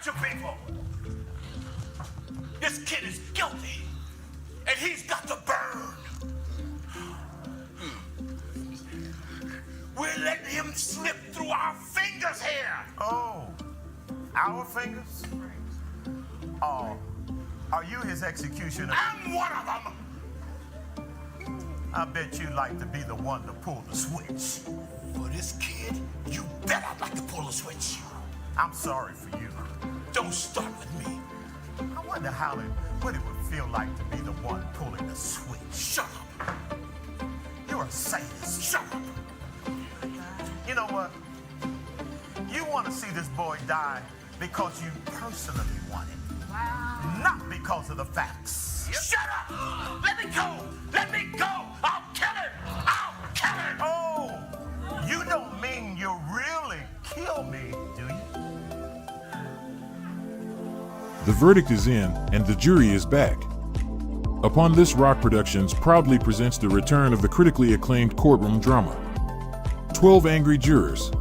you people. This kid is guilty, and he's got to burn. We're letting him slip through our fingers here. Oh, our fingers? Oh, are you his executioner? I'm one of them. I bet you'd like to be the one to pull the switch. For this kid, you bet I'd like to pull the switch. I'm sorry for you. Don't start with me. I wonder what it would feel like to be the one pulling the switch. Shut up. You're a sadist. Shut up. You know what? You want to see this boy die because you personally want it. Wow. Not because of the facts. Shut up! Let me go! Let me go! I'll kill him! I'll kill him! Oh, you don't mean you'll really kill me, do you? The verdict is in, and the jury is back. Upon This Rock Productions proudly presents the return of the critically acclaimed courtroom drama, 12 Angry Jurors.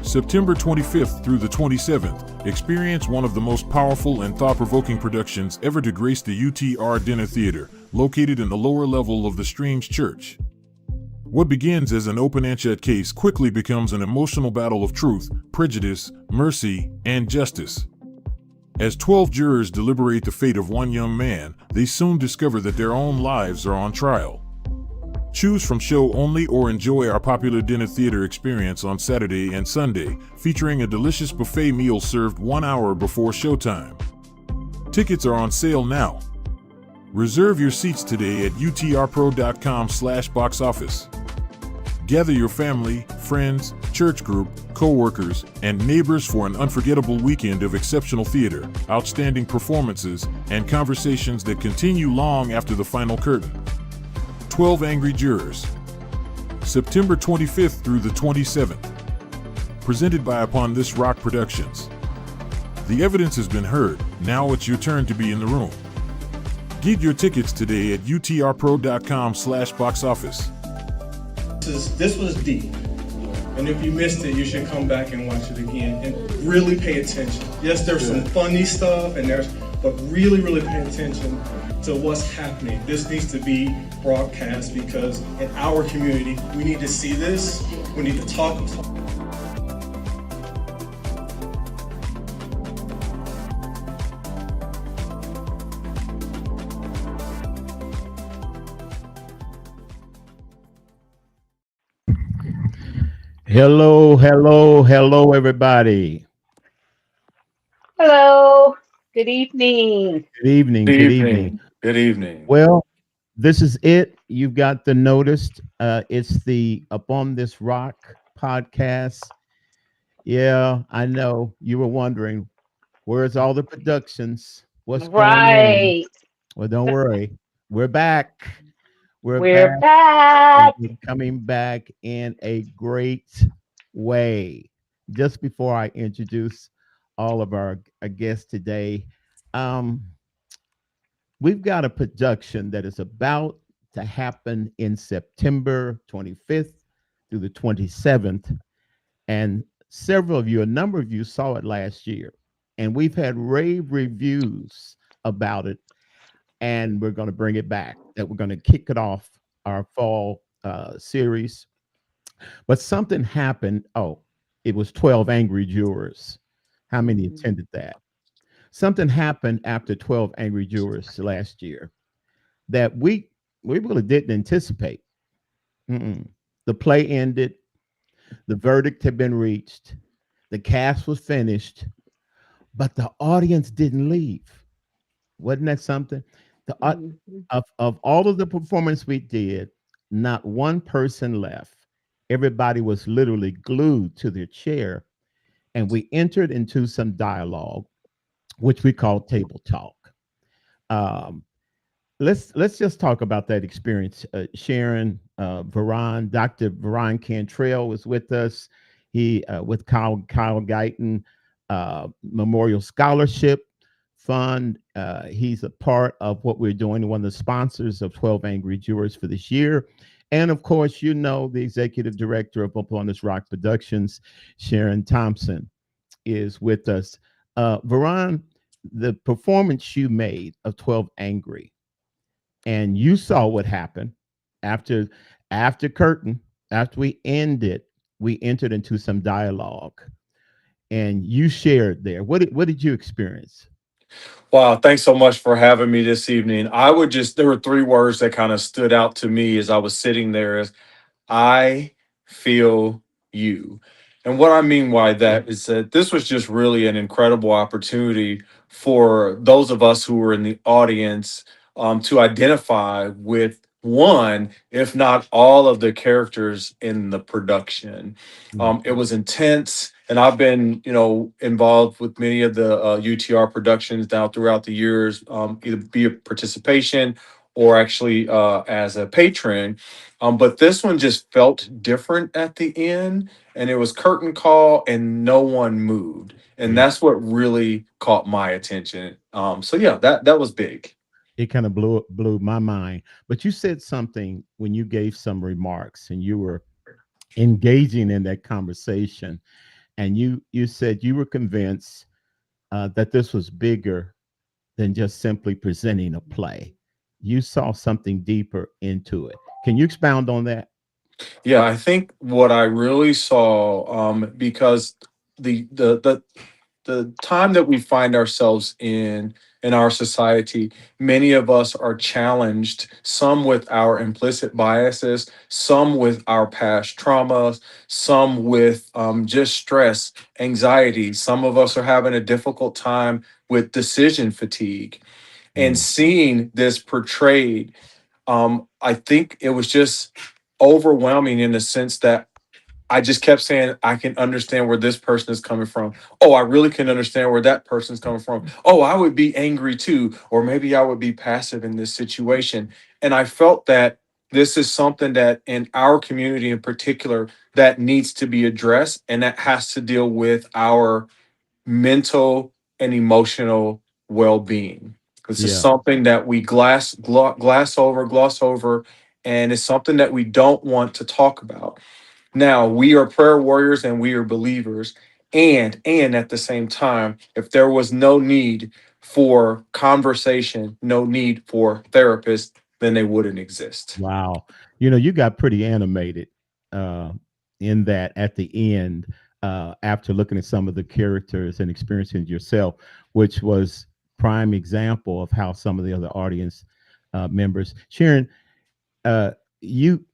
September 25th through the 27th, experience one of the most powerful and thought-provoking productions ever to grace the UTR Dinner Theater, located in the lower level of the Strange Church. What begins as an open and shut case quickly becomes an emotional battle of truth, prejudice, mercy, and justice. As 12 jurors deliberate the fate of one young man, they soon discover that their own lives are on trial. Choose from show only or enjoy our popular dinner theater experience on Saturday and Sunday, featuring a delicious buffet meal served 1 hour before showtime. Tickets are on sale now. Reserve your seats today at utrpro.com/box office. Gather your family, friends, church group, co-workers, and neighbors for an unforgettable weekend of exceptional theater, outstanding performances, and conversations that continue long after the final curtain. 12 Angry Jurors. September 25th through the 27th. Presented by Upon This Rock Productions. The evidence has been heard, now it's your turn to be in the room. Get your tickets today at utrpro.com/box office. This was deep, and if you missed it, you should come back and watch it again and really pay attention. Yes, there's some funny stuff, but really pay attention to what's happening. This needs to be broadcast because in our community, we need to see this. We need to talk. Hello, everybody. Hello. Good evening. Good evening. Good evening. Well, this is it. You've got the notice. It's the Upon This Rock podcast. Yeah, I know you were wondering, where's all the productions? What's going on? Well, don't worry. We're back. We're back. We're coming back in a great way. Just before I introduce all of our guests today, we've got a production that is about to happen in September 25th through the 27th. And a number of you saw it last year. And we've had rave reviews about it. And we're going to bring it back. That we're going to kick it off our fall series. But something happened. Oh, it was 12 Angry Jurors. How many attended that? Something happened after 12 Angry Jurors last year that we really didn't anticipate. The play ended. The verdict had been reached. The cast was finished, but the audience didn't leave. Wasn't that something? Of all of the performance we did, not one person left. Everybody was literally glued to their chair, and we entered into some dialogue, which we call table talk. Let's just talk about that experience. Sharon, Varon, Dr. Varon Cantrell was with us. He with Kyle Guyton Memorial Scholarship Fund. He's a part of what we're doing, one of the sponsors of 12 Angry Jurors for this year. And of course, the executive director of Upon This Rock Productions, Sharon Thompson, is with us. Varon, the performance you made of 12 Angry, and you saw what happened after curtain, after we ended, we entered into some dialogue, and you shared there. What did you experience? Wow, thanks so much for having me this evening. There were three words that kind of stood out to me as I was sitting there is I feel you. And what I mean by that is that this was just really an incredible opportunity for those of us who were in the audience to identify with one, if not all of the characters in the production. It was intense. And I've been, involved with many of the UTR productions down throughout the years, either be a participation or actually as a patron. But this one just felt different at the end, and it was curtain call, and no one moved, and Yeah. that's what really caught my attention. So yeah, that was big. It kind of blew my mind. But you said something when you gave some remarks, and you were engaging in that conversation, and you said you were convinced that this was bigger than just simply presenting a play. You saw something deeper into it. Can you expound on that? Yeah, I think what I really saw, because the the time that we find ourselves in our society, many of us are challenged, some with our implicit biases, some with our past traumas, some with just stress, anxiety. Some of us are having a difficult time with decision fatigue. And Mm. seeing this portrayed, I think it was just overwhelming in the sense that I just kept saying, I can understand where this person is coming from. Oh, I really can understand where that person's coming from. Oh, I would be angry too. Or maybe I would be passive in this situation. And I felt that this is something that in our community in particular that needs to be addressed. And that has to deal with our mental and emotional well-being. This is Yeah. something that we gloss over, and it's something that we don't want to talk about. Now, we are prayer warriors and we are believers. And at the same time, if there was no need for conversation, no need for therapists, then they wouldn't exist. Wow. You got pretty animated uh, in that at the end after looking at some of the characters and experiencing it yourself, which was prime example of how some of the other audience members. Sharon, you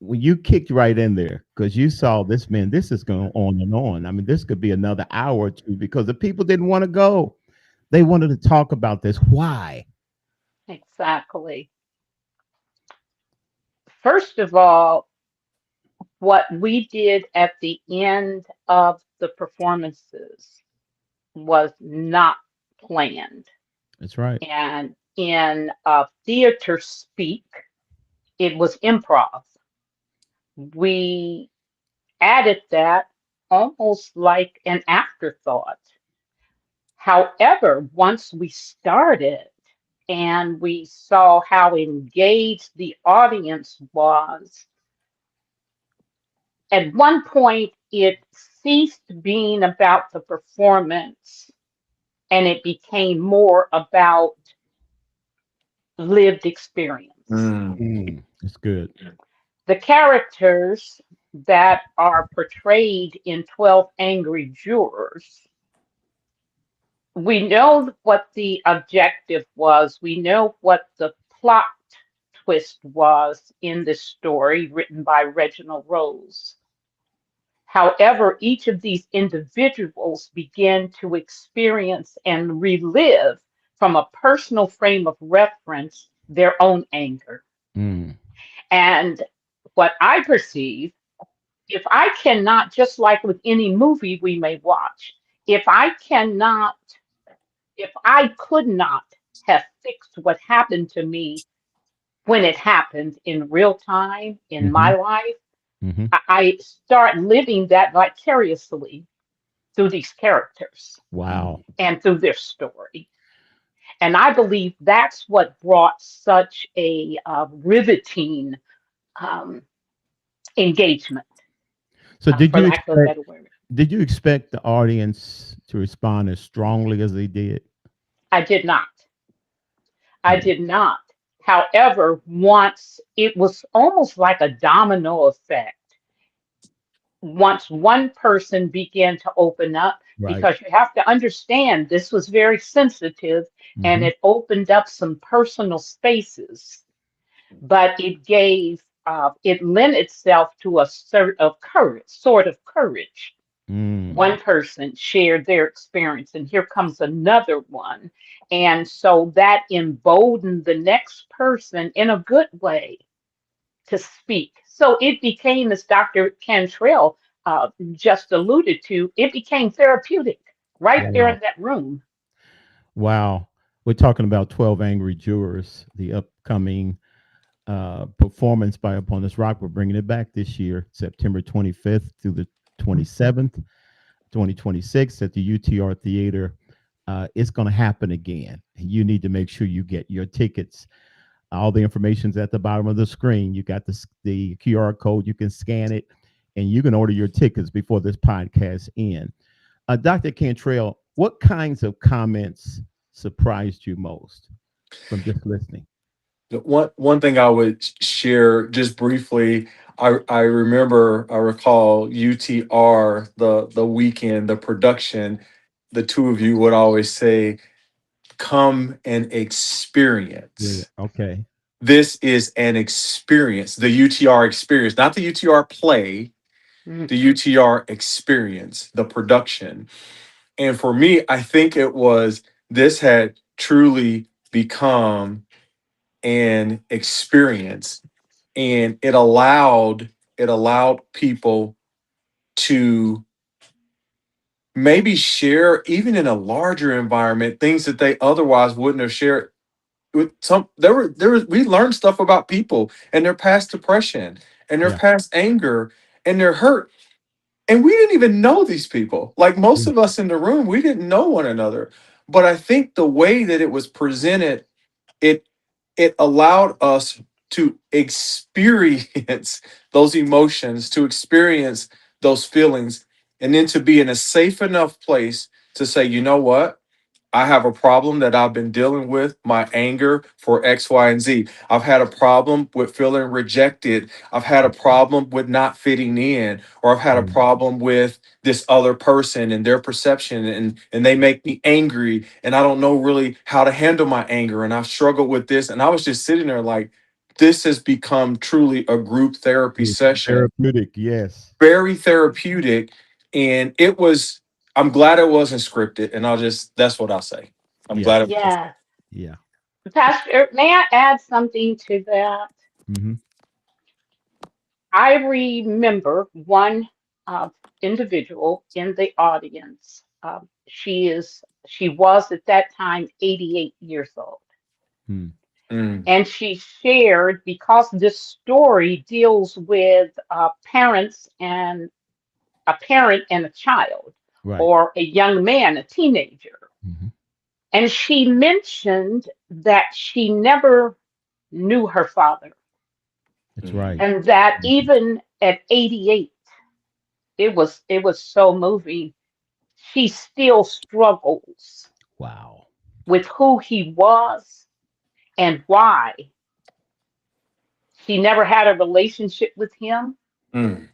when you kicked right in there because you saw this, man, this is going on and on. I mean, this could be another hour or two because the people didn't want to go. They wanted to talk about this. Why? Exactly. First of all, what we did at the end of the performances was not planned. That's right. And in theater speak, it was improv. We added that almost like an afterthought. However, once we started and we saw how engaged the audience was, at one point it ceased being about the performance and it became more about lived experience. Mm. That's good. The characters that are portrayed in 12 Angry Jurors, we know what the objective was, we know what the plot twist was in this story written by Reginald Rose. However, each of these individuals begin to experience and relive from a personal frame of reference their own anger. Mm. And what I perceive, if I cannot, just like with any movie we may watch, if I cannot, if I could not have fixed what happened to me when it happened in real time in Hmm. my life, Hmm. I start living that vicariously through these characters Wow. and through their story. And I believe that's what brought such a riveting um, engagement, So did for you lack of a expect better word. Did you expect the audience to respond as strongly as they did? I did not. I did not. However, once it was almost like a domino effect. Once one person began to open up, Right. because you have to understand this was very sensitive and Hmm. it opened up some personal spaces, but it lent itself to a sort of courage. Mm. One person shared their experience, and here comes another one. And so that emboldened the next person in a good way to speak. So it became, as Dr. Cantrell just alluded to, it became therapeutic right there Wow. in that room. Wow. We're talking about 12 Angry Jurors, the upcoming performance by Upon This Rock. We're bringing it back this year, September 25th through the 27th, 2026 at the UTR Theater. It's going to happen again. You need to make sure you get your tickets. All the information's at the bottom of the screen. You got the QR code. You can scan it, and you can order your tickets before this podcast ends. Dr. Cantrell, what kinds of comments surprised you most from just listening? One thing I would share just briefly, I recall UTR, the weekend, the production, the two of you would always say, come and Yeah. experience. Okay. This is an experience, the UTR experience, not the UTR play, Mm. the UTR experience, the production. And for me, I think this had truly become an experience, and it allowed people to maybe share, even in a larger environment, things that they otherwise wouldn't have shared. With some there was we learned stuff about people and their past depression and their Yeah. past anger and their hurt, and we didn't even know these people. Like most Yeah. of us in the room, we didn't know one another. But I think the way that it was presented, it it allowed us to experience those emotions, to experience those feelings, and then to be in a safe enough place to say, you know what? I have a problem that I've been dealing with, my anger for X, Y, and Z. I've had a problem with feeling rejected. I've had a problem with not fitting in, or I've had a Mm. problem with this other person and their perception, and they make me angry, and I don't know really how to handle my anger, and I've struggled with this. And I was just sitting there like, this has become truly a group therapy It's session, therapeutic. Yes. very therapeutic. And I'm glad it wasn't scripted. And that's what I'll say. I'm Yeah. glad it wasn't. Yeah. Yeah. Pastor, may I add something to that? Hmm. I remember one individual in the audience. She was at that time 88 years old. Mm. Mm, And she shared, because this story deals with a parent and a child, Right. or a young man, a teenager. Hmm. And she mentioned that she never knew her father, That's mm, right. and that Mhm. even at 88, it was so moving. She still struggles Wow. with who he was and why she never had a relationship with him. mm,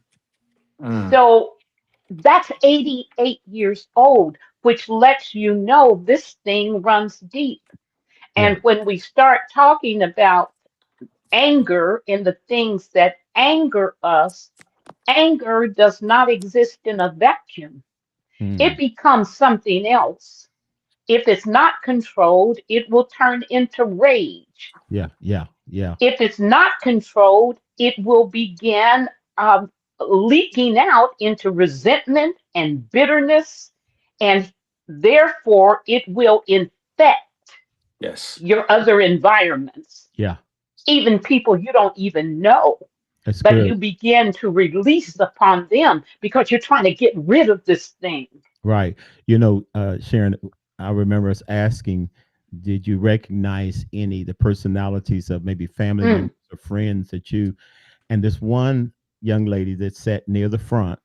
mm. So that's 88 years old, which lets you know this thing runs deep. Yeah. And when we start talking about anger and the things that anger us, anger does not exist in a vacuum. It Mm. becomes something else. If it's not controlled, it will turn into rage. Yeah. Yeah. Yeah. If it's not controlled, it will begin leaking out into resentment and bitterness, and therefore it will infect Yes. your other environments, Yeah. even people you don't even know. That's But good. you begin to release upon them because you're trying to get rid of this thing. Right. Sharon, I remember us asking, did you recognize the personalities of maybe family Mm, members or friends and this one young lady that sat near the front,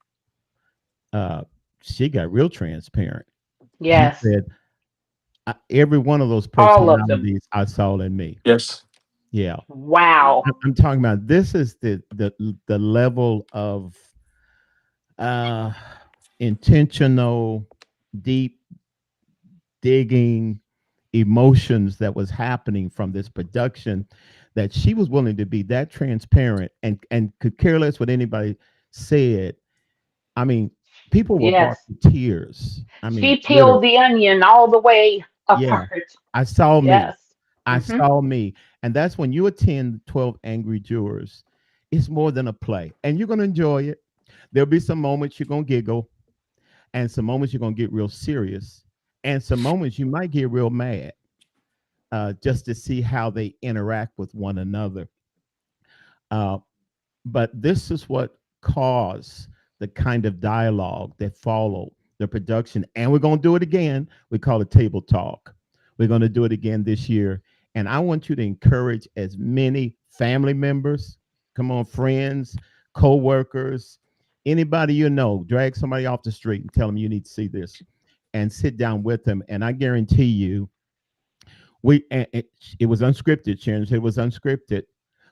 she got real transparent. He Yes. said, every one of those All of them. personalities I saw in me. Yes. Yeah. Wow. I'm talking about, this is the level of intentional, deep digging emotions that was happening from this production, that she was willing to be that transparent and could care less what anybody said. I mean, people were brought Yes. to tears. I mean, She literally. peeled the onion all the way Yeah. apart. I saw me. Yes. I Hmm. saw me. And that's when you attend 12 Angry Jurors. It's more than a play. And you're going to enjoy it. There'll be some moments you're going to giggle, and some moments you're going to get real serious, and some moments you might get real mad, just to see how they interact with one another. Uh, but this is what caused the kind of dialogue that followed the production. And we're going to do it again. We call it Table Talk. We're going to do it again this year. And I want you to encourage as many family members, come on, friends, co-workers, anybody you know, drag somebody off the street and tell them you need to see this, and sit down with them. And I guarantee you, it was unscripted, Sharon. It was unscripted.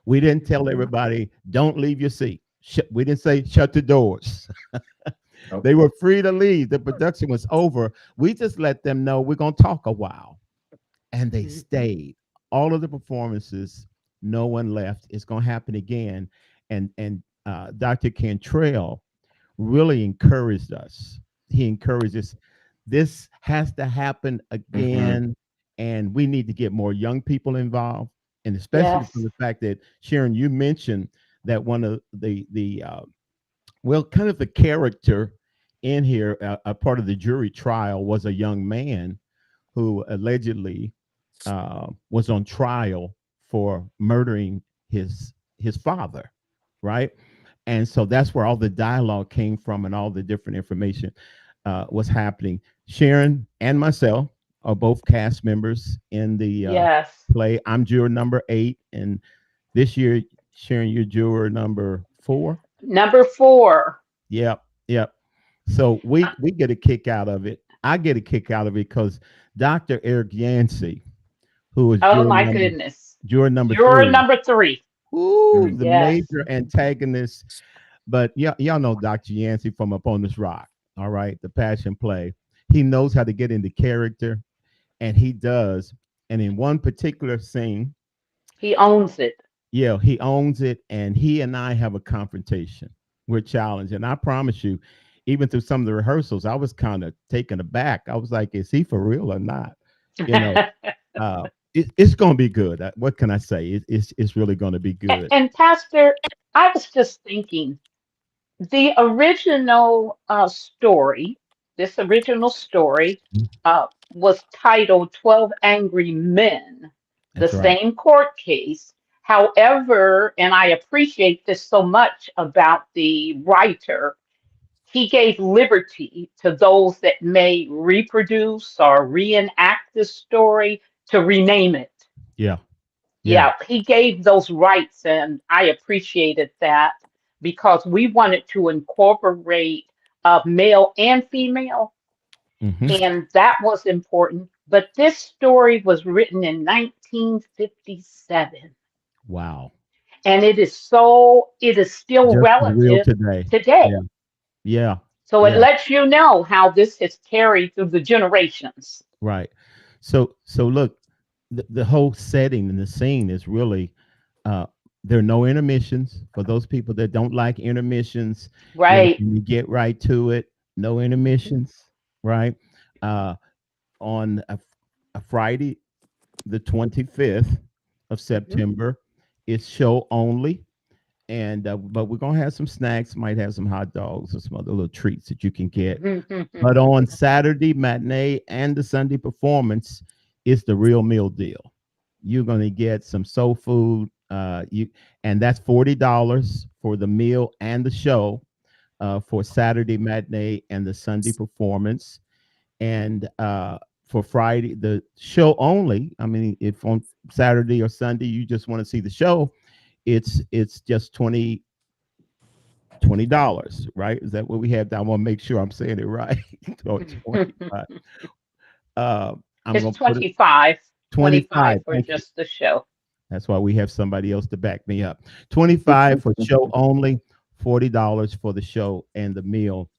We didn't tell everybody, don't leave your seat. We didn't say shut the doors. They were free to leave. The production was over. We just let them know we're going to talk a while. And they stayed. All of the performances, no one left. It's going to happen again. And Dr. Cantrell really encouraged us. He encouraged us. This has to happen again. And we need to get more young people involved. And especially from Yes. the fact that, Sharon, you mentioned that one of well, kind of the character in here, a part of the jury trial, was a young man who allegedly was on trial for murdering his father, right? And so that's where all the dialogue came from, and all the different information was happening. Sharon and myself are both cast members in the Yes. play. I'm juror number 8, and this year, Sharon, you're juror number 4. Number 4. Yep, yep. So we get a kick out of it. I get a kick out of it because Dr. Eric Yancey, who is Oh my goodness. juror number Juror 3, number 3. ooh, the Yes. major antagonist. But y'all know Dr. Yancey from Up on This Rock, all right, the passion play. He knows how to get into character, and he does. And in one particular scene, He owns it. yeah, he owns it, and he and I have a confrontation. We're challenged, and I promise you, even through some of the rehearsals, I was kind of taken aback. I was like, "Is he for real or not?" You know, it's going to be good. What can I say? It's really going to be good. And Pastor, I was just thinking, the original story, this original story, was titled 12 Angry Men, the That's right. same court case. However, and I appreciate this so much about the writer, he gave liberty to those that may reproduce or reenact the story to rename it. Yeah, yeah, Yeah, he gave those rights, and I appreciated that because we wanted to incorporate male and female, hmm, and that was important. But this story was written in 1957, wow. and it is still Just as real relative today. today. Yeah, yeah, So it yeah. lets you know how this has carried through the generations. Right. So look, the whole setting and the scene is really, uh there are no intermissions for those people that don't like intermissions. Right. You get right to it. No intermissions, right? Uh on a Friday, the 25th of Mhm. September, it's show only. And but we're gonna have some snacks, might have some hot dogs or some other little treats that you can get. But on Saturday matinee and the Sunday performance, it's the real meal deal. You're gonna get some soul food. And that's $40 for the meal and the show, for Saturday matinee and the Sunday performance. And for Friday, the show only. I mean, if on Saturday or Sunday you just want to see the show, it's just $20, right? Is that what we have? I want to make sure I'm saying it right. So 25. I'm It's gonna put it 25, 25 25. for Thank you. just the show. That's why we have somebody else to back me up. 25 for show only, $40 for the show and the meal.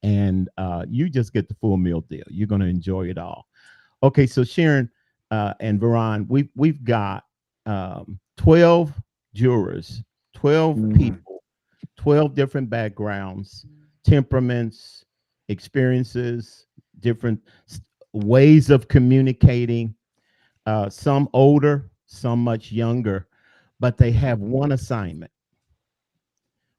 And you just get the full meal deal. You're gonna enjoy it all. Okay, so Sharon and Varon, we've got 12 jurors, 12 people, 12 different backgrounds, temperaments, experiences, different ways of communicating, some older, some much younger, but they have one assignment.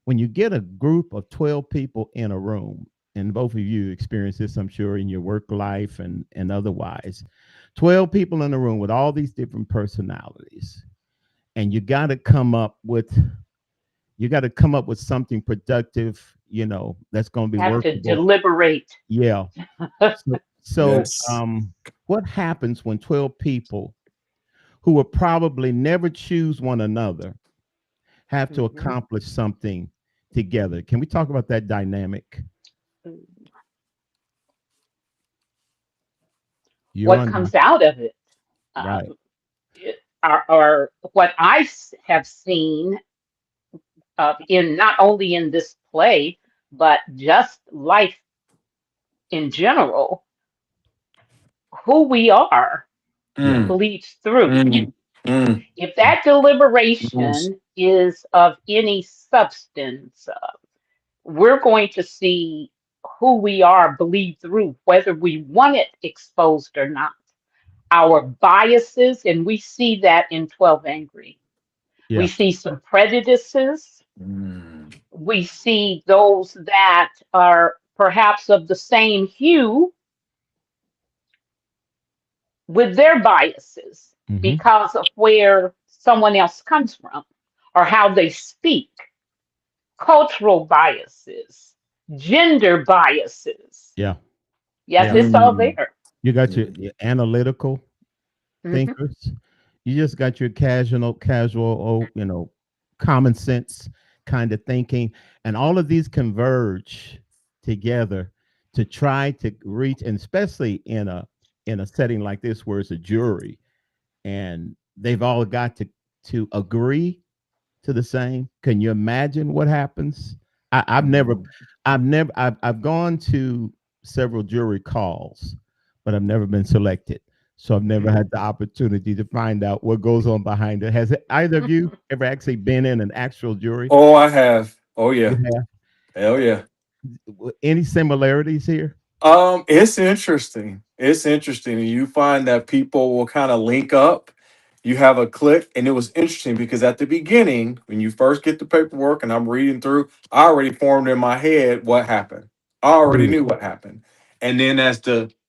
When you get a group of 12 people in a room, and both of you experience this, I'm sure, in your work life and otherwise, 12 people in a room with all these different personalities, and you got to come up with something productive, that's going to be Have to workable. deliberate. Yeah. Yes. What happens when 12 people who will probably never choose one another have to accomplish something together? Can we talk about that dynamic? What comes out of it? Right. Or what I have seen in not only in this play, but just life in general, who we are bleeds through. If that deliberation is of any substance, we're going to see who we are bleed through, whether we want it exposed or not. Our biases, and we see that in 12 Angry. Yeah. We see some prejudices. We see those that are perhaps of the same hue with their biases because of where someone else comes from or how they speak, cultural biases, gender biases. Yeah. Yes, it's all there. You got your analytical thinkers. You just got your casual, common sense kind of thinking, and all of these converge together to try to reach, and especially in a setting like this where it's a jury, and they've all got to agree to the same. Can you imagine what happens? I've gone to several jury calls, but I've never been selected. So I've never had the opportunity to find out what goes on behind it. Has either of you ever actually been in an actual jury? Oh, I have. Oh yeah. You have? Hell yeah. Any similarities here? It's interesting. It's interesting. You find that people will kind of link up. You have a click, and it was interesting because at the beginning, when you first get the paperwork and I'm reading through, I already formed in my head what happened. I already knew what happened. And then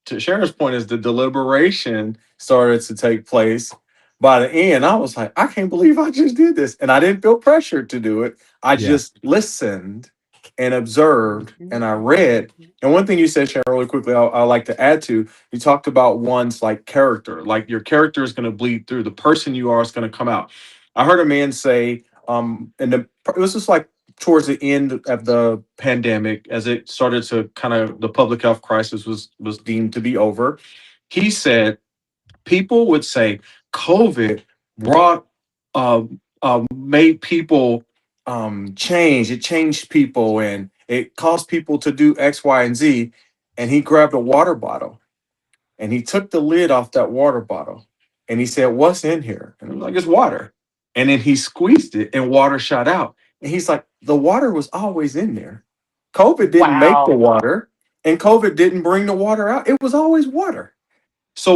to Sharon's point, as the deliberation started to take place, by the end, I was like, I can't believe I just did this. And I didn't feel pressured to do it. I just listened and observed and I read. And one thing you said, Sharon, really quickly, I like to add to, you talked about one's like character, like your character is going to bleed through. The person you are is going to come out. I heard a man say, it was just like towards the end of the pandemic, as it started to kind of, the public health crisis was deemed to be over. He said, people would say COVID brought, made people change. It changed people and it caused people to do X, Y, and Z. And he grabbed a water bottle and he took the lid off that water bottle and he said, "What's in here?" And I'm like, "It's water." And then he squeezed it and water shot out. And he's like, "The water was always in there. COVID didn't make the water and COVID didn't bring the water out. It was always water." So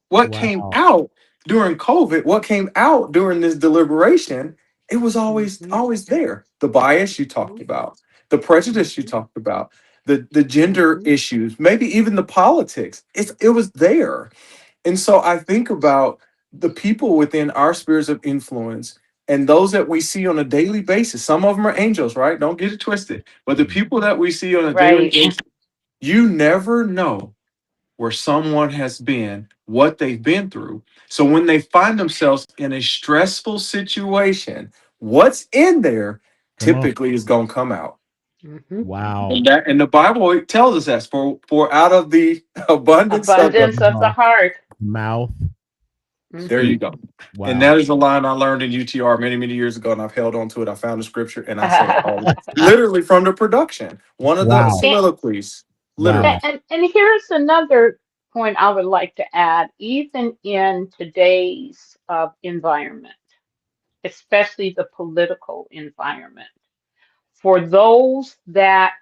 what came out during COVID, what came out during this deliberation, it was always there. The bias you talked about, the prejudice you talked about, the gender issues, maybe even the politics. It was there. And so I think about the people within our spheres of influence and those that we see on a daily basis. Some of them are angels, right? Don't get it twisted. But the people that we see on a daily basis, you never know where someone has been, what they've been through. So when they find themselves in a stressful situation, what's in there Come on. typically is going to come out. Mhm. Wow. And the Bible it tells us that for out of the abundance of the Abundance of the heart. Mouth there Mhm. you speak. go. And Wow. that is a line I learned in UTR many, many years ago, and I've held on to it. I found the scripture and I say it all the time. Literally from the production. One of the Wow. and, soliloquies. Wow. Literally. and here's another point I would like to add. Even in today's environment, especially the political environment, for those that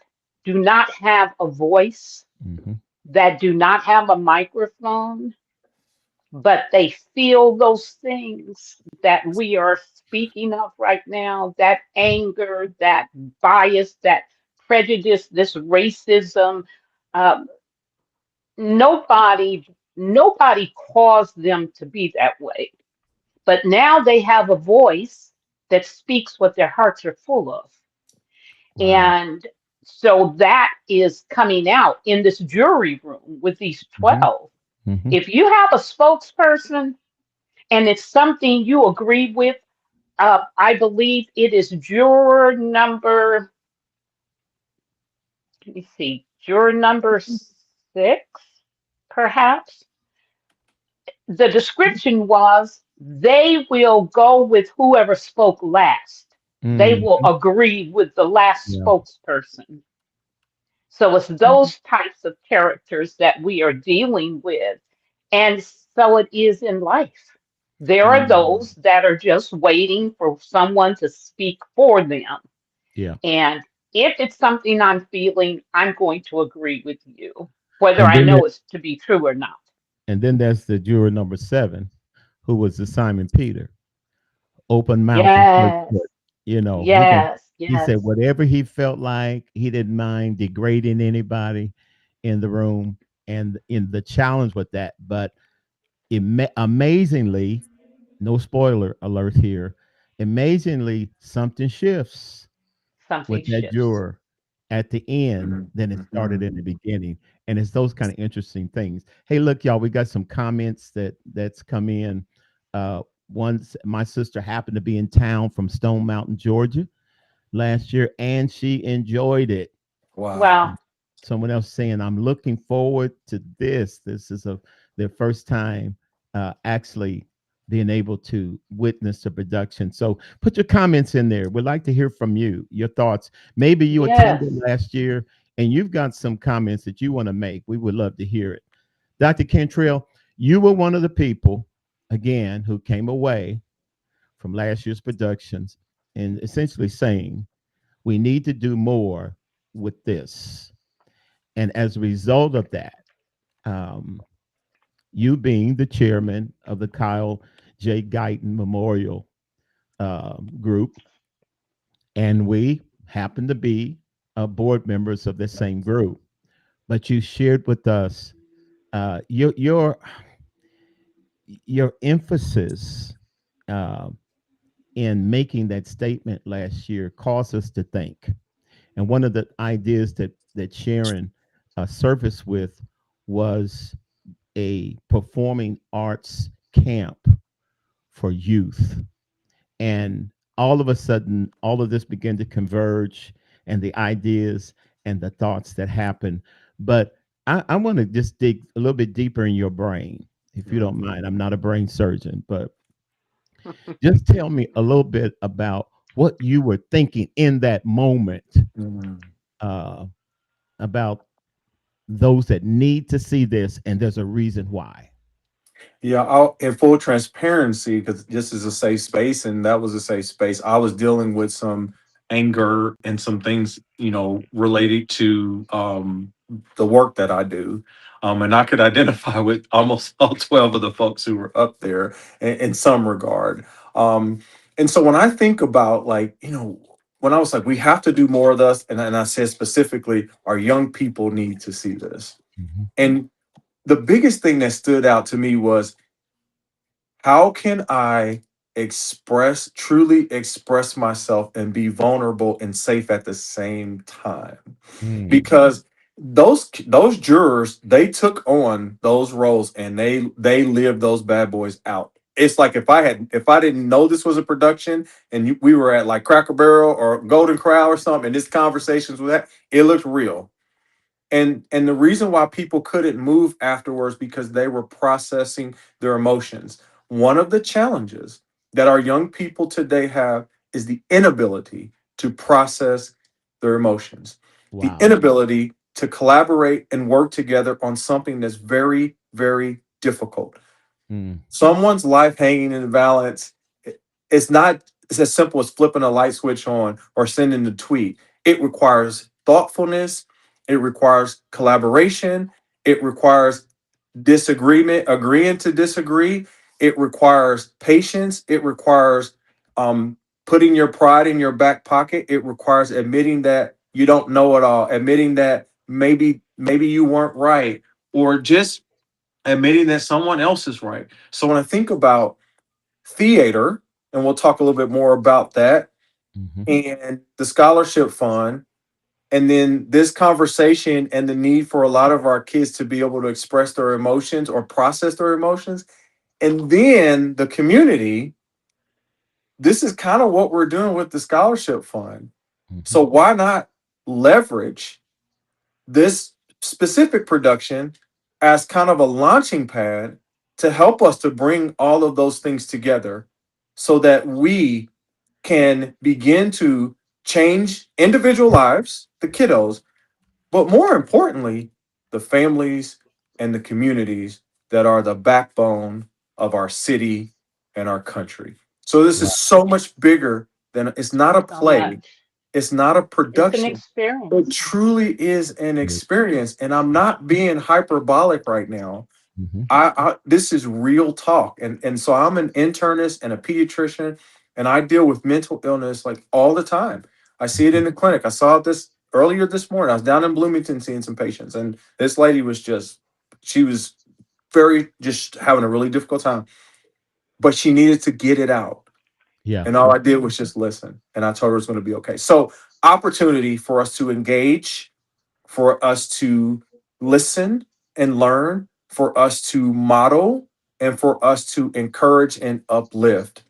do not have a voice, Hmm. that do not have a microphone, but they feel those things that we are speaking of right now, that anger, that bias, that prejudice, this racism. Um, nobody caused them to be that way, but now they have a voice that speaks what their hearts are full of. Wow. And so that is coming out in this jury room with these Hmm. 12. Hmm. If you have a spokesperson and it's something you agree with, I believe it is juror number, let me see, juror number 6, perhaps. The description was they will go with whoever spoke last. They Mm. will agree with the last Yeah. spokesperson. So it's those types of characters that we are dealing with. And so it is in life. There are Mm. those that are just waiting for someone to speak for them. Yeah. And if it's something I'm feeling, I'm going to agree with you, whether And I then know it's to be true or not. and then there's the juror number 7, who was the Simon Peter, open mouth and first Yes, foot. You know, yes, he said yes. whatever he felt like. He didn't mind degrading anybody in the room, and in the challenge with that. But amazingly, no spoiler alert here. Amazingly, something shifts Something with that shifts. juror at the end Mhm, than it started in the mhm. beginning. And it's those kind of interesting things. Hey, look, y'all, we got some comments that's come in. Once my sister happened to be in town from Stone Mountain, Georgia last year, and she enjoyed it. Wow. Wow. Someone else saying, I'm looking forward to this. This is their first time actually being able to witness the production. So put your comments in there. We'd like to hear from you, your thoughts. Maybe you attended Yes. last year and you've got some comments that you want to make. We would love to hear it. Dr. Cantrell, you were one of the people, again, who came away from last year's productions and essentially saying, we need to do more with this. And as a result of that, um, you being the chairman of the Kyle J. Guyton Memorial Group, and we happen to be board members of the same group, but you shared with us your emphasis uh, in making that statement last year caused us to think. And one of the ideas that Sharon surfaced with was a performing arts camp for youth. And all of a sudden, all of this began to converge, and the ideas and the thoughts that happen. But I want to just dig a little bit deeper in your brain, if you don't mind. I'm not a brain surgeon, but just tell me a little bit about what you were thinking in that moment Mhm. uh, about those that need to see this, and there's a reason why. Yeah, in full transparency, because this is a safe space and that was a safe space. I was dealing with some anger and some things, related to the work that I do. And I could identify with almost all 12 of the folks who were up there in some regard. Um, and so when I think about when I was like, we have to do more of this, and I said specifically, our young people need to see this. Mhm. And the biggest thing that stood out to me was how can I truly express myself and be vulnerable and safe at the same time? Mm. Because those jurors, they took on those roles and they lived those bad boys out it's like if I didn't know this was a production and we were at like Cracker Barrel or Golden Corral or something, and this conversations with that, it looked real. And the reason why people couldn't move afterwards because they were processing their emotions. One of the challenges that our young people today have is the inability to process their emotions, the Wow. inability to collaborate and work together on something that's very, very difficult. Mm. Someone's life hanging in the balance. It's not it's as simple as flipping a light switch on or sending a tweet. It requires thoughtfulness. It requires collaboration. It requires disagreement, agreeing to disagree. It requires patience. It requires putting your pride in your back pocket. It requires admitting that you don't know it all, admitting that maybe you weren't right, or just admitting that someone else is right. So when I think about theater, and we'll talk a little bit more about that, Hmm. and the scholarship fund, and then this conversation and the need for a lot of our kids to be able to express their emotions or process their emotions, and then the community, this is kind of what we're doing with the scholarship fund. Hmm. So why not leverage this specific production as kind of a launching pad to help us to bring all of those things together so that we can begin to change individual lives, the kiddos, but more importantly, the families and the communities that are the backbone of our city and our country. So this is Wow. so much bigger than it's not a So much. play, it's not a It's an production. It experience. truly is an Yes. experience, and I'm not being hyperbolic right now. Hmm. I this is real talk, and so I'm an internist and a pediatrician, and I deal with mental illness like all the time. I see it in the clinic. I saw this earlier this morning. I was down in Bloomington seeing some patients, and this lady was she was very just having a really difficult time, but she needed to get it out. Yeah. And all I did was just listen. And I told her it's going to be okay. So, opportunity for us to engage, for us to listen and learn, for us to model, and for us to encourage and uplift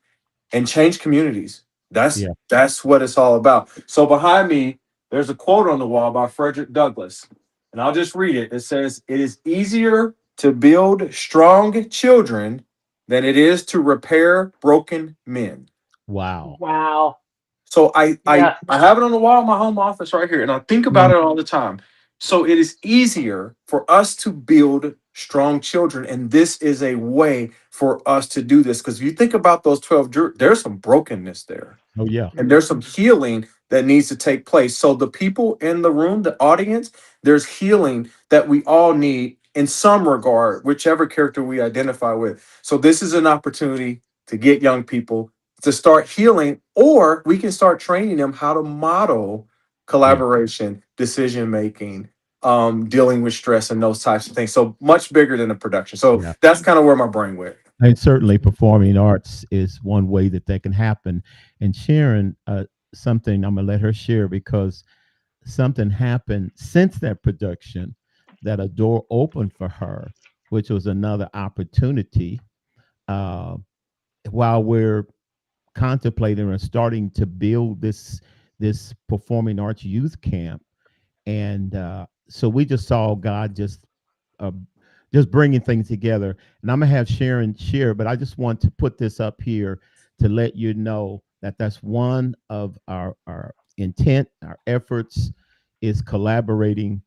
and change communities. Yeah. That's what it's all about. So behind me, there's a quote on the wall by Frederick Douglass, and I'll just read it. It says, "It is easier to build strong children than it is to repair broken men." Wow. Wow. So I I Yes. I have it on the wall in my home office right here, and I think about Mhm. it all the time. So it is easier for us to build strong children, and this is a way for us to do this. Because if you think about those 12, there's some brokenness there, Oh yeah. and there's some healing that needs to take place. So the people in the room, the audience, there's healing that we all need in some regard, whichever character we identify with. So this is an opportunity to get young people to start healing, or we can start training them how to model Yeah. collaboration, decision making, dealing with stress and those types of things. So much bigger than a production. So Yeah. that's kind of where my brain went. And certainly performing arts is one way that that can happen. And Sharon, something I'm gonna let her share because something happened since that production that a door opened for her, which was another opportunity. Uh, while we're contemplating or starting to build this performing arts youth camp, and so we just saw God uh, just bringing things together. And I'm gonna have Sharon share, but I just want to put this up here to let you know that that's one of our intent, our efforts is collaborating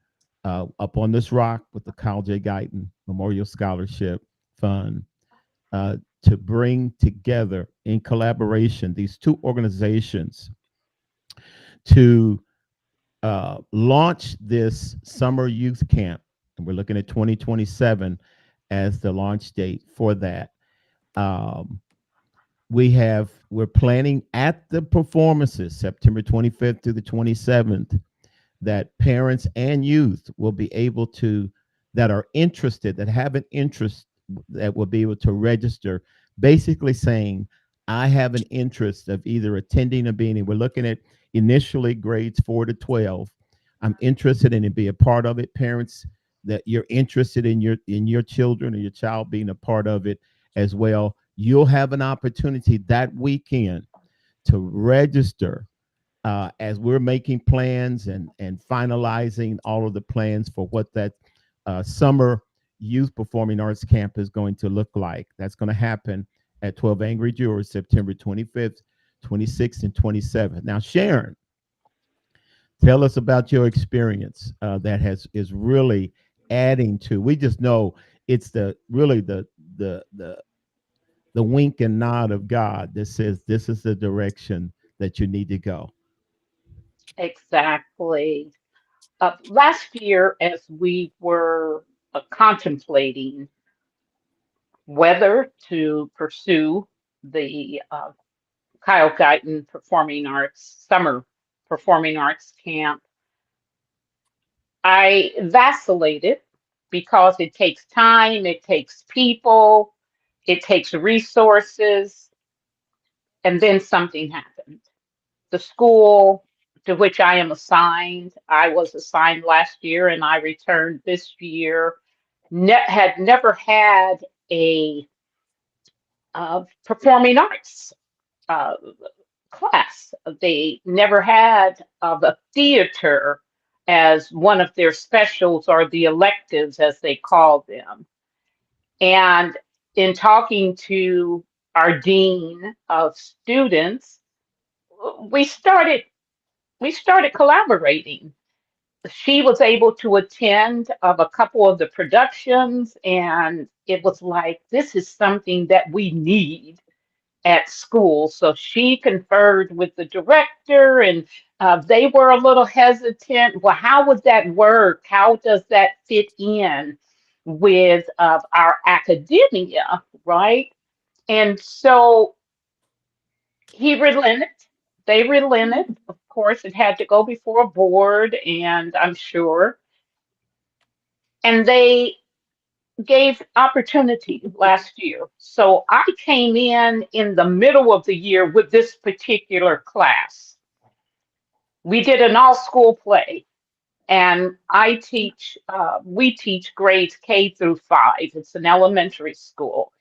up on this rock with the Carl J. Guyton Memorial Scholarship Fund to bring together in collaboration these two organizations to launch this summer youth camp, and we're looking at 2027 as the launch date for that. Um, we're planning at the performances September 25th through the 27th that parents and youth will be able to that are interested that have an interest that will be able to register, basically saying I have an interest of either attending or being. We're looking at initially grades 4 to 12. I'm interested in it, be a part of it. Parents that you're interested in your children or your child being a part of it as well. you'll have an opportunity that weekend to register as we're making plans and finalizing all of the plans for what that summer youth performing arts camp is going to look like. That's going to happen at 12 Angry Jurors, September 25th, 26th, and 27th. Now, Sharon, tell us about your experience that is really adding to. We just know it's the wink and nod of God that says this is the direction that you need to go. Exactly. Last year, as we were contemplating whether to pursue the Kyle Guyton Performing Arts Summer Performing Arts Camp, I vacillated because it takes time, it takes people, it takes resources, and then something happened. The school to which I am assigned, I was assigned last year and I returned this year, had never had a performing arts uh, class. They never had the theater as one of their specials or the electives, as they call them. And in talking to our dean of students, we started collaborating. She was able to attend of a couple of the productions, and it was like, this is something that we need at school. So she conferred with the director, and they were a little hesitant. Well, how would that work? How does that fit in with our academia, right? And so he relented. They relented. Of course, it had to go before a board, and I'm sure. And they gave opportunity last year. So I came in the middle of the year with this particular class. We did an all school play, and we teach grades K through 5. It's an elementary school.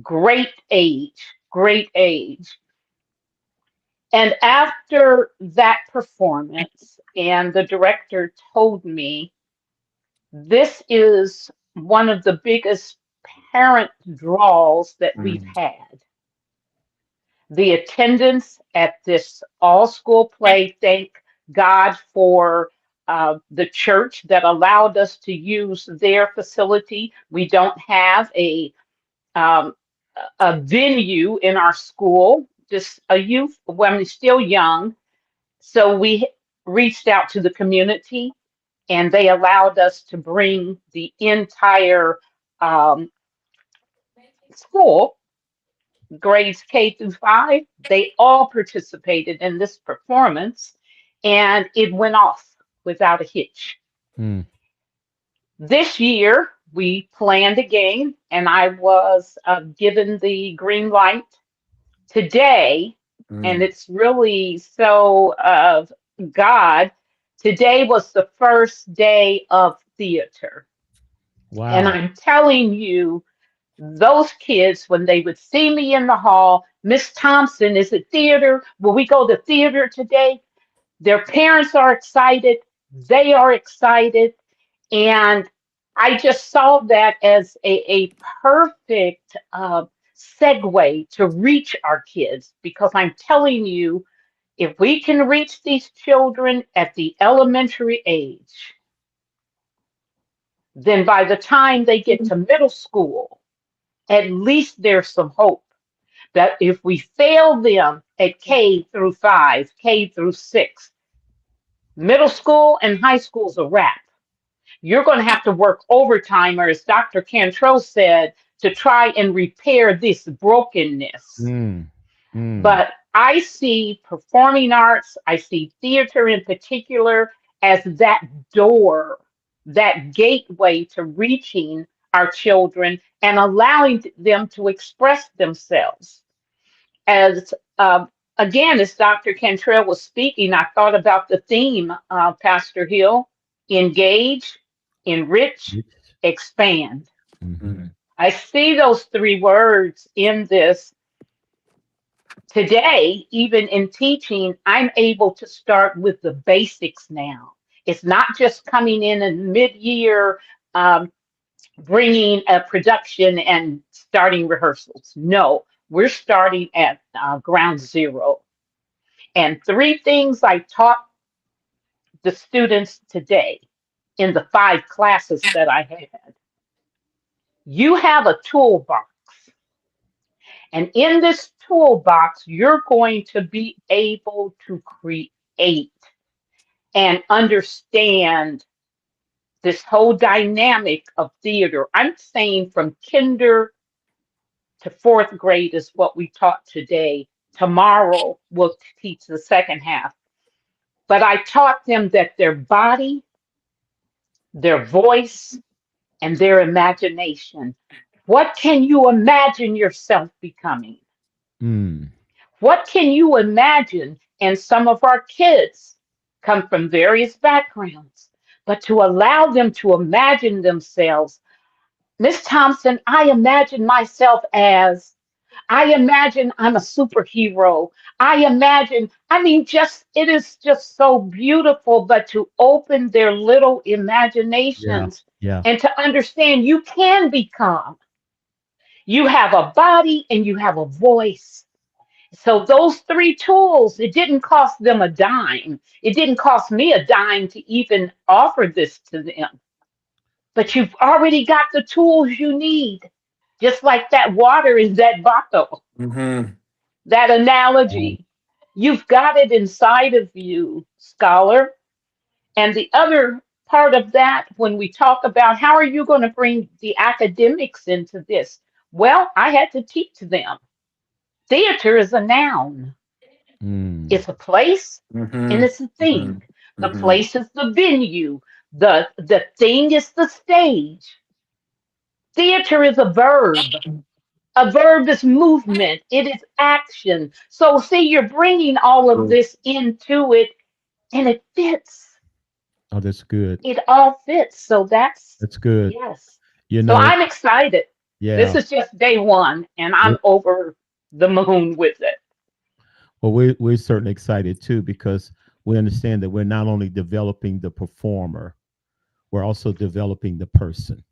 Great age, great age. And after that performance, and the director told me, this is one of the biggest parent draws that we've had. The attendance at this all school play, thank God for the church that allowed us to use their facility. We don't have um, a venue in our school, just a youth, when we're still young. So we reached out to the community, and they allowed us to bring the entire um, school, grades K through 5. They all participated in this performance, and it went off without a hitch. Mm. This year, we planned again, and I was given the green light today, and it's really so of God. Today was the first day of theater. Wow. And I'm telling you, those kids, when they would see me in the hall, Miss Thompson, is it theater? Will we go to theater today? Their parents are excited. They are excited. And I just saw that as a perfect segue to reach our kids, because I'm telling you, if we can reach these children at the elementary age, then by the time they get to middle school, at least there's some hope that if we fail them at K through 5, K through 6, middle school and high school's a wrap. You're going to have to work overtime, or as Dr. Cantrell said, to try and repair this brokenness. But I see performing arts, I see theater in particular, as that door, that gateway to reaching our children and allowing them to express themselves. As again, as Dr. Cantrell was speaking, I thought about the theme, Pastor Hill: engage, enrich, expand. Mhm. I see those three words in this today. Even in teaching, I'm able to start with the basics now. It's not just coming in mid-year, um, bringing a production and starting rehearsals. No, we're starting at ground zero. And three things I taught the students today in the 5 classes that I had. You have a toolbox, and in this toolbox, you're going to be able to create and understand this whole dynamic of theater. I'm saying from kinder to 4th grade is what we taught today. Tomorrow, we'll teach the second half. But I taught them that their body, their voice, and their imagination. What can you imagine yourself becoming? Mm. What can you imagine? And some of our kids come from various backgrounds, but to allow them to imagine themselves, Miss Thompson, I imagine myself as, I imagine I'm a superhero. I imagine, I mean, just, it is just so beautiful, but to open their little Yeah. imaginations Yeah. and to understand you can become. You have a body and you have a voice. So those three tools, it didn't cost them a dime. It didn't cost me a dime to even offer this to them. But you've already got the tools you need. Just like that water in that bottle, Mm-hmm. that analogy. You've got it inside of you, scholar. And the other part of that, when we talk about how are you going to bring the academics into this? Well, I had to teach them. Theater is a noun. Mm. It's a place and Mm-hmm. it's a thing. The Mm-hmm. place is the venue. The thing is the stage. Theater is a verb. A verb is movement. It is action. So see, you're bringing all of this into it, and it fits. Oh, that's good. It all fits. So that's That's good. yes. You So know, I'm excited. This yeah. is just day one, and I'm over the moon with it. Well, we're certainly excited too because we understand that we're not only developing the performer, we're also developing the person.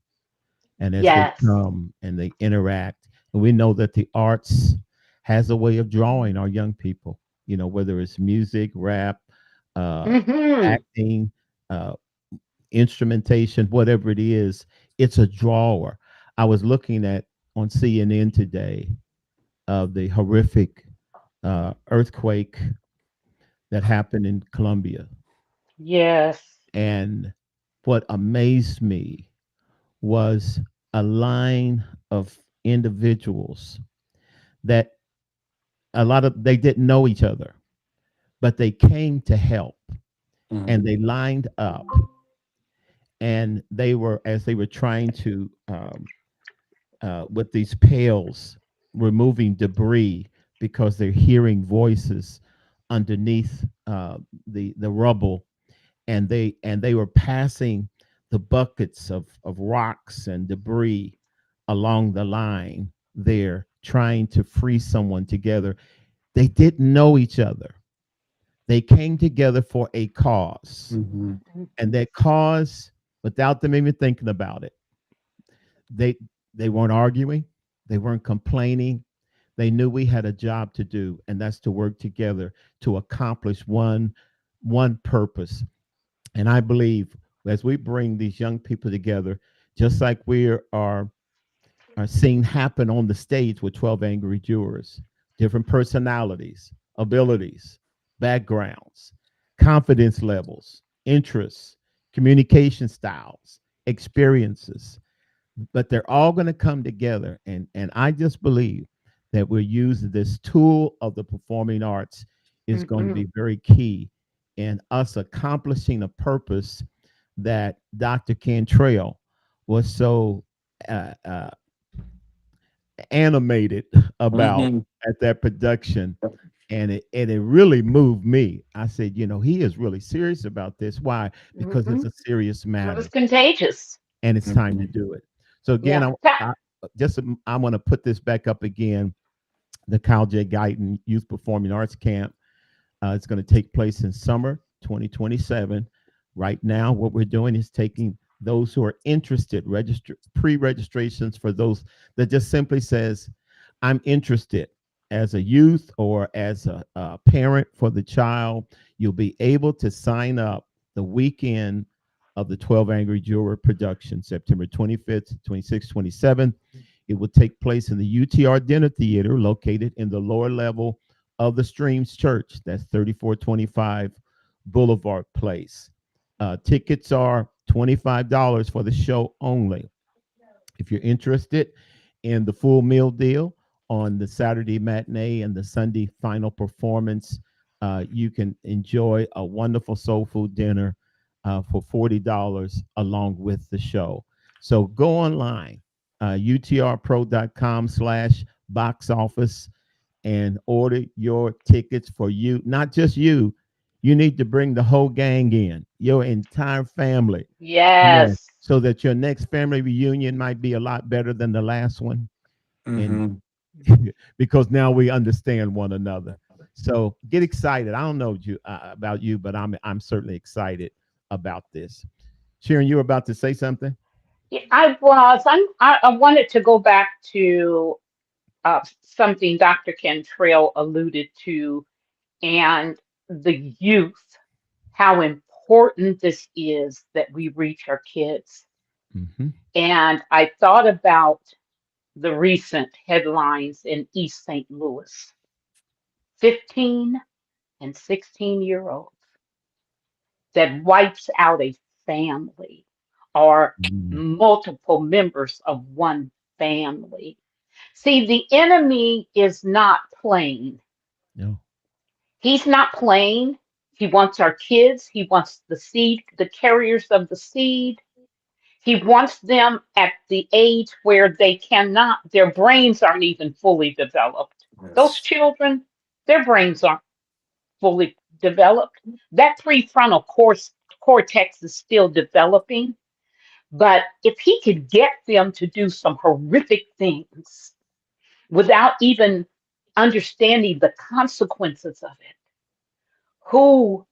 And as they Yes. come and they interact, and we know that the arts has a way of drawing our young people. You know, whether it's music, rap, Mm-hmm. acting, uh, instrumentation, whatever it is, it's a drawer. I was looking at on CNN today of the horrific earthquake that happened in Colombia. Yes. And what amazed me was a line of individuals that a lot of they didn't know each other, but they came to help and they lined up and they were as they were trying to with these pails removing debris because they're hearing voices underneath the rubble, and they were passing the buckets of rocks and debris along the line there trying to free someone together. They didn't know each other. They came together for a cause, Mm-hmm. and that cause, without them even thinking about it, they they weren't arguing, they weren't complaining. They knew we had a job to do, and that's to work together to accomplish one purpose. And I believe as we bring these young people together, just like are seeing happen on the stage with 12 Angry Jurors, different personalities, abilities, backgrounds, confidence levels, interests, communication styles, experiences, but they're all going to come together. And I just believe that we're using this tool of the performing arts is going to Mm-hmm. be very key in us accomplishing a purpose that Dr. Cantrell was so uh, uh, animated about Mm-hmm. at that production. And it really moved me. I said, you know, he is really serious about this. Why? Because Mm-hmm. it's a serious It was matter contagious. and it's time to do it. So again, Yeah. I want to put this back up again. The Kyle J. Guyton Youth Performing Arts Camp. It's going to take place in summer 2027. Right now, what we're doing is taking those who are interested, pre-registrations for those that just simply says, I'm interested as a youth or as a parent for the child. You'll be able to sign up the weekend of the 12 Angry Juror production, September 25th, 26th, 27th. It will take place in the UTR Dinner Theater located in the lower level of the Streams Church. That's 3425 Boulevard Place. Tickets are $25 for the show only. If you're interested in the full meal deal on the Saturday matinee and the Sunday final performance, you can enjoy a wonderful soul food dinner for $40 along with the show. So go online, utrpro.com/box office, and order your tickets for you. Not just you. You need to bring the whole gang in, your entire family. Yes. So that your next family reunion might be a lot better than the last one. And because now we understand one another. So get excited. I don't know about you, but I'm certainly excited about this. Sharon, you were about to say something? Yeah, I wanted to go back to something Dr. Cantrell alluded to, and the youth, how important this is that we reach our kids. Mm-hmm. And I thought about the recent headlines in East St. Louis. 15 and 16-year-olds that wipes out a family or multiple members of one family. See, the enemy is not playing. No. He's not playing. He wants our kids. He wants the seed, the carriers of the seed. He wants them at the age where their brains aren't even fully developed. Yes. Those children, their brains aren't fully developed. That prefrontal cortex is still developing. But if he could get them to do some horrific things without even understanding the consequences of it, who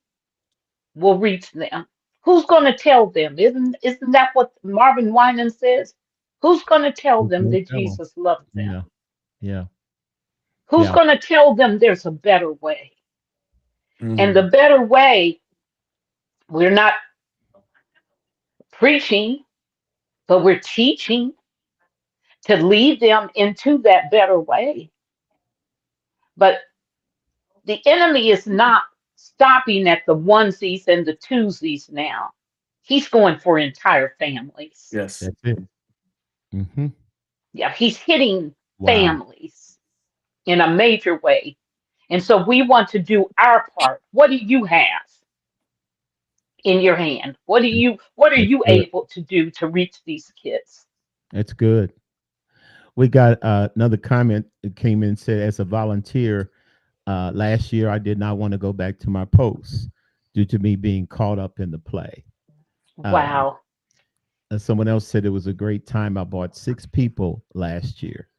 will reach them? Who's going to tell them? Isn't that what Marvin Winans says? Who's going to tell them that Jesus loves them? Yeah. Who's going to tell them there's a better way? And the better way, we're not preaching, but we're teaching to lead them into that better way. But the enemy is not stopping at the onesies and the twosies now. He's going for entire families. Yes. That's it. Mm-hmm. Yeah, he's hitting families in a major way. And so we want to do our part. What do you have in your hand? What are you able to do to reach these kids? That's good. We got another comment that came in and said, as a volunteer, last year I did not want to go back to my post due to me being caught up in the play. Wow. Someone else said it was a great time. I bought 6 people last year.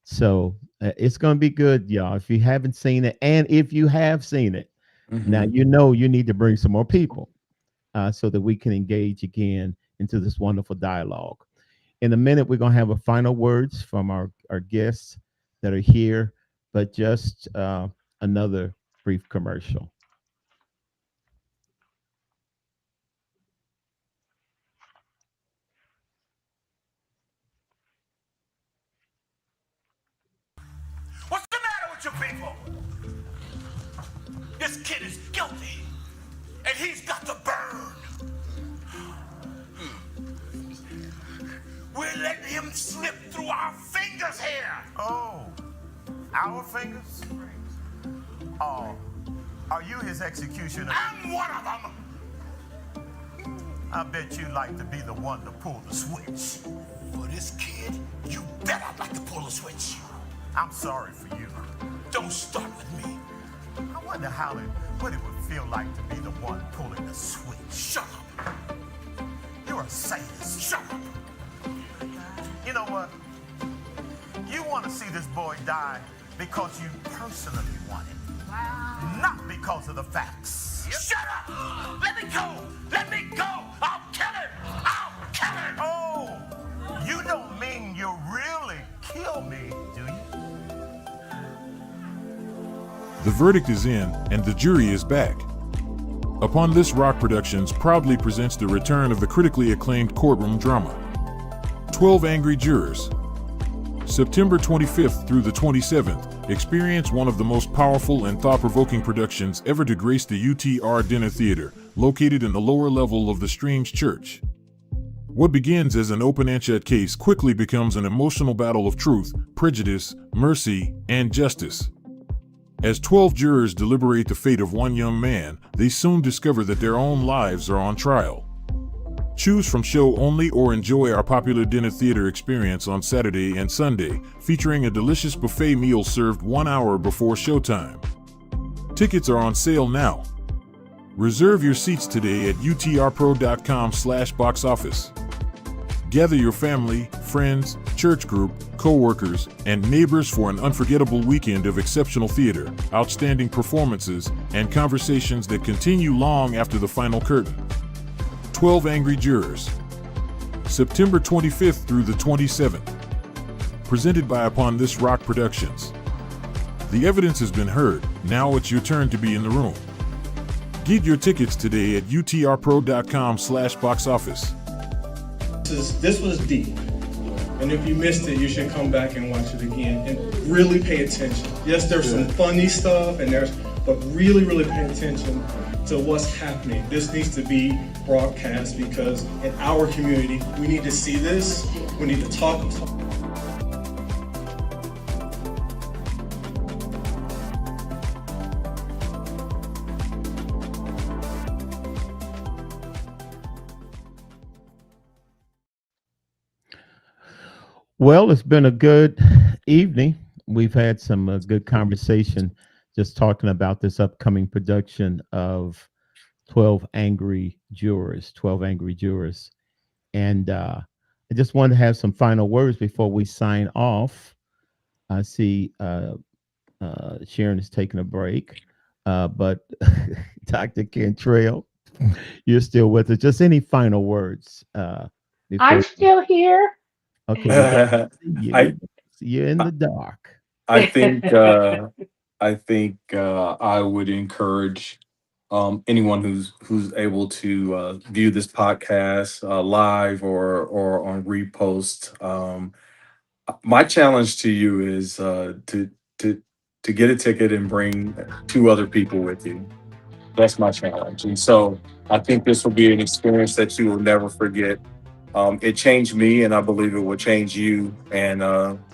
So it's going to be good, y'all. If you haven't seen it, and if you have seen it, now you know you need to bring some more people so that we can engage again into this wonderful dialogue. In a minute, we're going to have a final words from our guests that are here, but just another brief commercial. What's the matter with you people? This kid is guilty, and he's got to burn. We're letting him slip through our fingers here. Oh, our fingers? Oh, are you his executioner? I'm one of them. I bet you'd like to be the one to pull the switch. For this kid, you better like to pull a switch. I'm sorry for you. Don't start with me. I wonder what it would feel like to be the one pulling the switch. Shut up. You're a sadist. Shut up. You know what? to see this boy die because you personally want it, not because of the facts. Shut up! Let me go! Let me go! I'll kill him! I'll kill him! Oh, you don't mean you really kill me, do you? The verdict is in, and the jury is back. Upon This Rock Productions proudly presents the return of the critically acclaimed courtroom drama, 12 Angry Jurors. September 25th through the 27th, experience one of the most powerful and thought-provoking productions ever to grace the UTR Dinner Theater, located in the lower level of the Streams Church. What begins as an open and shut case quickly becomes an emotional battle of truth, prejudice, mercy, and justice. As 12 jurors deliberate the fate of one young man, they soon discover that their own lives are on trial. Choose from show only or enjoy our popular dinner theater experience on Saturday and Sunday, featuring a delicious buffet meal served 1 hour before showtime. Tickets are on sale now. Reserve your seats today at utrpro.com/box office. Gather your family, friends, church group, co-workers, and neighbors for an unforgettable weekend of exceptional theater, outstanding performances, and conversations that continue long after the final curtain. 12 Angry Jurors. September 25th through the 27th. Presented by Upon This Rock Productions. The evidence has been heard, now it's your turn to be in the room. Get your tickets today at utrpro.com/box office. This was deep. And if you missed it, you should come back and watch it again and really pay attention. Yes, there's some funny stuff but really, really pay attention to what's happening. This needs to be broadcast because in our community, we need to see this. We need to talk. Well, it's been a good evening. We've had some good conversation just talking about this upcoming production of 12 Angry Jurors, 12 Angry Jurors. And I just wanted to have some final words before we sign off. I see Sharon is taking a break, but Dr. Cantrell, you're still with us. Just any final words? I'm still here. Okay. You're in the dark. I think I would encourage anyone who's able to view this podcast live or on repost. My challenge to you is to get a ticket and bring 2 other people with you. That's my challenge, and so I think this will be an experience that you will never forget. It changed me, and I believe it will change you and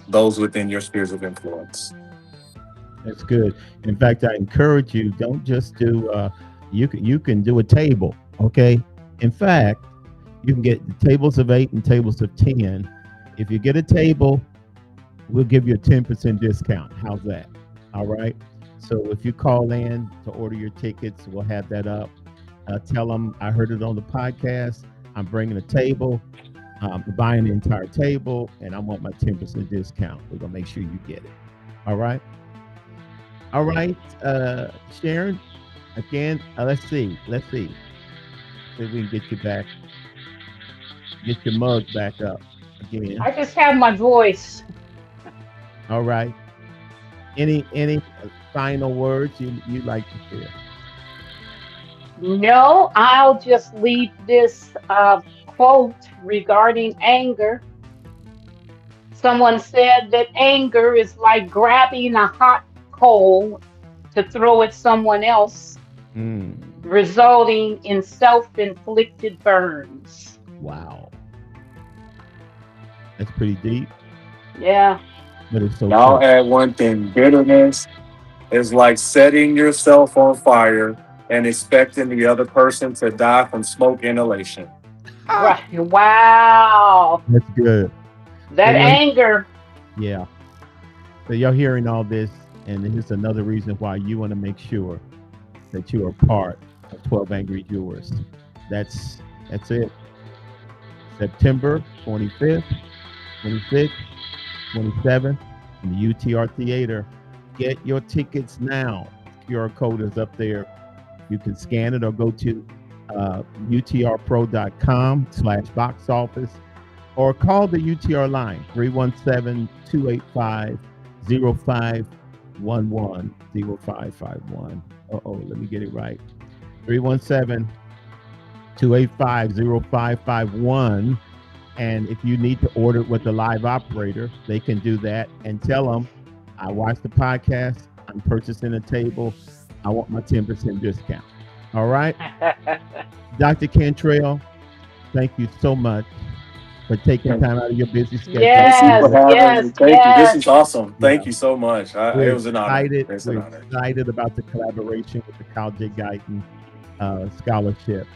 those within your spheres of influence. That's good. In fact, I encourage you, don't just do, you can do a table, okay? In fact, you can get tables of 8 and tables of 10. If you get a table, we'll give you a 10% discount. How's that? All right? So if you call in to order your tickets, we'll have that up. Tell them I heard it on the podcast. I'm bringing a table. I'm buying the entire table, and I want my 10% discount. We're going to make sure you get it. All right? All right, Sharon, again, let's see. See if we can get you back. Get your mug back up again. I just have my voice. All right. Any final words you'd like to share? No, I'll just leave this quote regarding anger. Someone said that anger is like grabbing a hot coal to throw at someone else, resulting in self-inflicted burns. Wow. That's pretty deep. Yeah. But it's so I'll true. add one thing. Bitterness is like setting yourself on fire and expecting the other person to die from smoke inhalation. Right. Wow. That's good. That anger. Yeah. So y'all hearing all this, and here's another reason why you want to make sure that you are part of 12 Angry Jurors. That's it. September 25th, 26th, 27th, in the UTR Theater. Get your tickets now. QR code is up there. You can scan it or go to utrpro.com/box office or call the UTR line 317-285-0511 0551. Let me get it right. 317-285-0551. And if you need to order it with the live operator, they can do that, and tell them, I watched the podcast, I'm purchasing a table, I want my 10% discount. All right. Dr. Cantrell, thank you so much for taking time out of your busy schedule. Yes, Thank you. This is awesome. Thank you so much. It was an honor. It's an honor. Excited about the collaboration with the Cal J. Guyton scholarship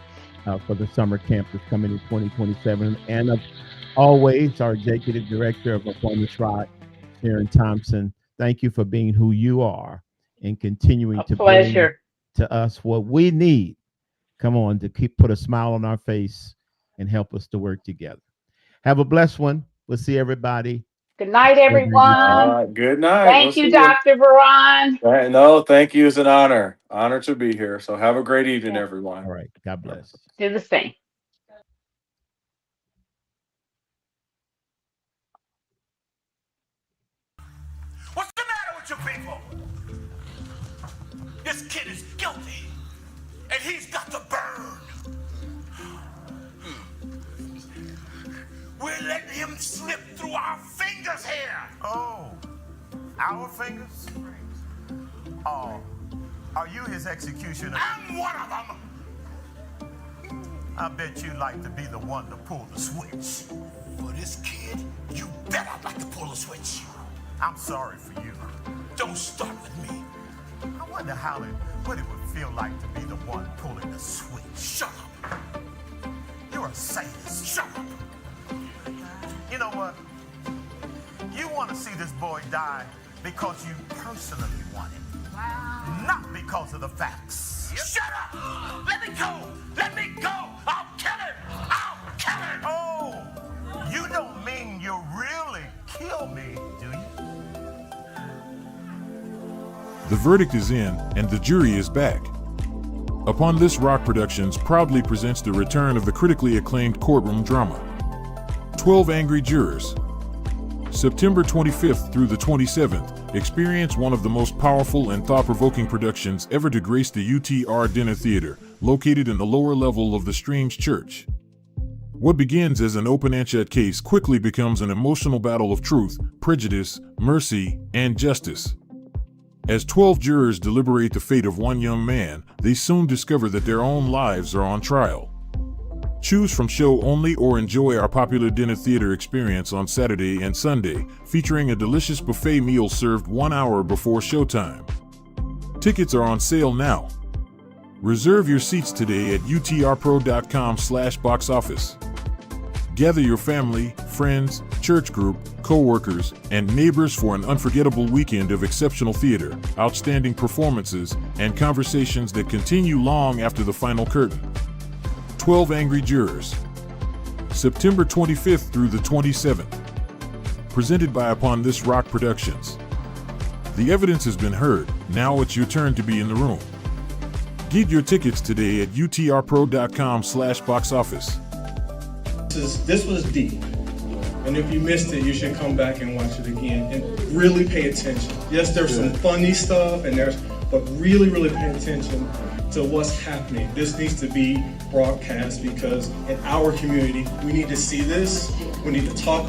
for the summer camp that's coming in 2027. And always, our executive director of Appointments Rock, Sharon Thompson, thank you for being who you are and continuing to bring to us what we need. Come on, to put a smile on our face and help us to work together. Have a blessed one. We'll see everybody. Good night, everyone. Good night. Thank you, Dr. Varon. No, thank you. It's an honor. Honor to be here. So have a great evening, everyone. All right. God bless. Do the same. What's the matter with you people? This kid is guilty, and he's got to burn. We're letting him slip through our fingers here. Oh, our fingers? Oh, are you his executioner? I'm one of them. I bet you'd like to be the one to pull the switch. For this kid, you bet I'd like to pull the switch. I'm sorry for you. Don't start with me. I wonder what it would feel like to be the one pulling the switch. Shut up. You're a sadist. Shut up. You know what? You want to see this boy die because you personally want it. Not because of the facts. Shut up! Let me go! Let me go! I'll kill him! I'll kill him! Oh, you don't mean you really kill me, do you? The verdict is in, and the jury is back. Upon This Rock Productions proudly presents the return of the critically acclaimed courtroom drama, 12 Angry Jurors. September 25th through the 27th, experience one of the most powerful and thought-provoking productions ever to grace the UTR Dinner Theater, located in the lower level of the Streams Church. What begins as an open and shut case quickly becomes an emotional battle of truth, prejudice, mercy, and justice. As 12 jurors deliberate the fate of one young man, they soon discover that their own lives are on trial. Choose from show only or enjoy our popular dinner theater experience on Saturday and Sunday, featuring a delicious buffet meal served 1 hour before showtime. Tickets are on sale now. Reserve your seats today at utrpro.com/boxoffice. Gather your family, friends, church group, co-workers, and neighbors for an unforgettable weekend of exceptional theater, outstanding performances, and conversations that continue long after the final curtain. 12 Angry Jurors. September 25th through the 27th. Presented by Upon This Rock Productions. The evidence has been heard. Now it's your turn to be in the room. Get your tickets today at utrpro.com/boxoffice. This was deep. And if you missed it, you should come back and watch it again and really pay attention. Yes, there's some funny stuff but really, really pay attention to what's happening. This needs to be broadcast because in our community, we need to see this. We need to talk